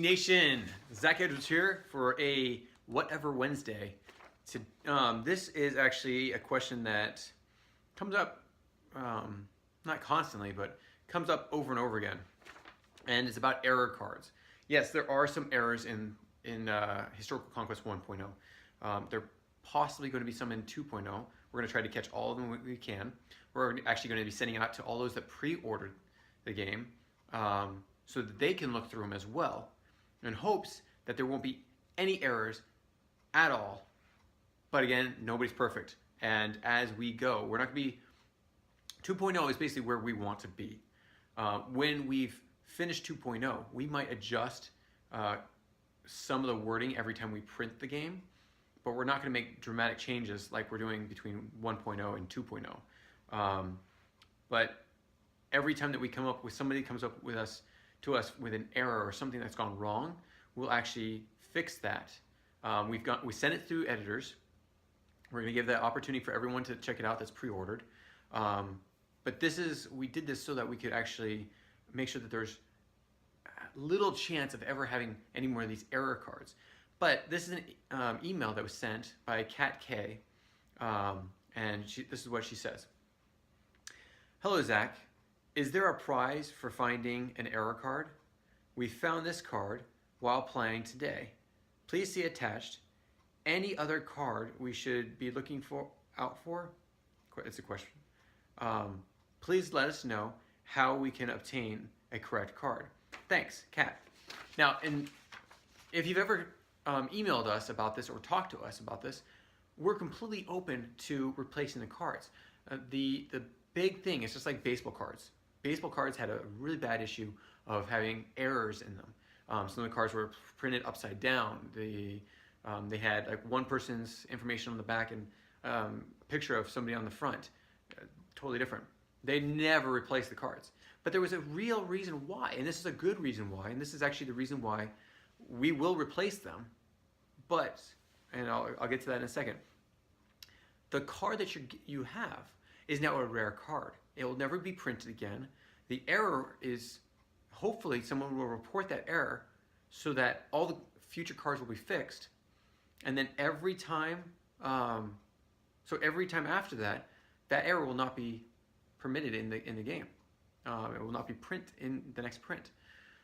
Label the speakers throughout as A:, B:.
A: Nation, Zach Edwards here for a Whatever Wednesday. This is actually a question that comes up, not constantly, but comes up over and over again. And it's about error cards. Yes, there are some errors in Historical Conquest 1.0. There are possibly going to be some in 2.0. We're going to try to catch all of them when we can. We're actually going to be sending out to all those that pre-ordered the game so that they can look through them as well, in hopes that there won't be any errors at all. But again, nobody's perfect. And as we go, we're not going to be... 2.0 is basically where we want to be. When we've finished 2.0, we might adjust some of the wording every time we print the game, but we're not going to make dramatic changes like we're doing between 1.0 and 2.0. But every time that we come up with, somebody comes up with to us with an error or something that's gone wrong, we'll actually fix that. We send it through editors. We're going to give that opportunity for everyone to check it out that's pre-ordered. But we did this so that we could actually make sure that there's little chance of ever having any more of these error cards. But this is an email that was sent by Kat K, and this is what she says. Hello, Zach. Is there a prize for finding an error card? We found this card while playing today. Please see attached. Any other card we should be looking out for? It's a question. Please let us know how we can obtain a correct card. Thanks, Kat. Now, if you've ever emailed us about this or talked to us about this, we're completely open to replacing the cards. The big thing is just like baseball cards. Baseball cards had a really bad issue of having errors in them. Some of the cards were printed upside down. They had like one person's information on the back and a picture of somebody on the front. Totally different. They never replaced the cards. But there was a real reason why, and this is a good reason why, and this is actually the reason why we will replace them. But, and I'll get to that in a second, the card that you have is now a rare card. It will never be printed again. The error is, hopefully someone will report that error so that all the future cards will be fixed. And then every time, every time after that, that error will not be permitted in the game. It will not be print in the next print.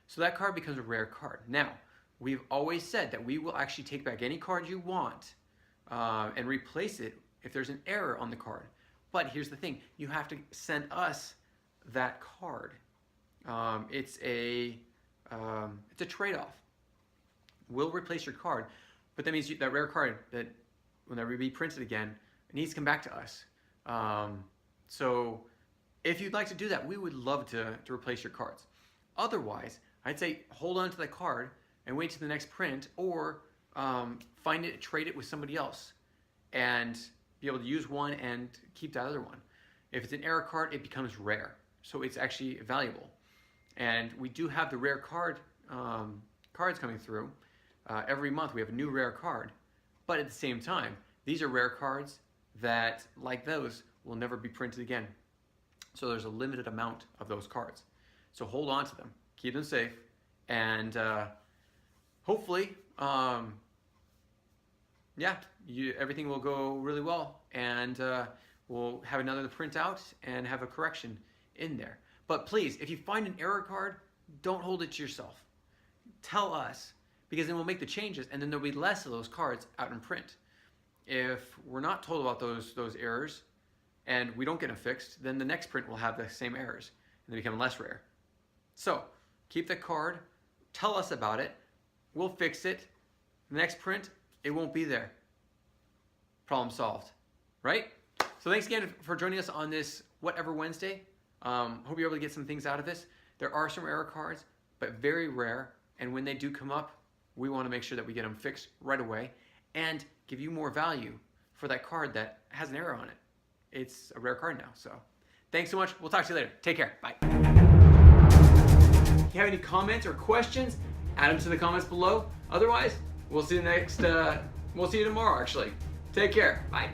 A: So that card becomes a rare card. Now, we've always said that we will actually take back any card you want and replace it if there's an error on the card. But here's the thing, you have to send us that card. It's a trade-off. We'll replace your card, but that means that rare card that will never be printed again, it needs to come back to us. So if you'd like to do that, we would love to replace your cards. Otherwise, I'd say hold on to that card and wait to the next print, or find it, trade it with somebody else, and be able to use one and keep that other one. If it's an error card, it becomes rare, so it's actually valuable. And we do have the rare cards coming through. Every month we have a new rare card, but at the same time, these are rare cards that, like those, will never be printed again. So there's a limited amount of those cards. So hold on to them, keep them safe, and hopefully, everything will go really well, and we'll have another print out and have a correction in there. But please, if you find an error card, don't hold it to yourself. Tell us, because then we'll make the changes, and then there'll be less of those cards out in print. If we're not told about those errors, and we don't get them fixed, then the next print will have the same errors, and they become less rare. So, keep the card, tell us about it, we'll fix it. The next print, it won't be there. Problem solved, right? So thanks again for joining us on this Whatever Wednesday. Hope you're able to get some things out of this. There are some error cards, but very rare, and when they do come up, we want to make sure that we get them fixed right away and give you more value for that card that has an error on it. It's a rare card now, so thanks so much. We'll talk to you later. Take care. Bye. If you have any comments or questions, add them to the comments below. Otherwise, we'll see you tomorrow, actually. Take care. Bye.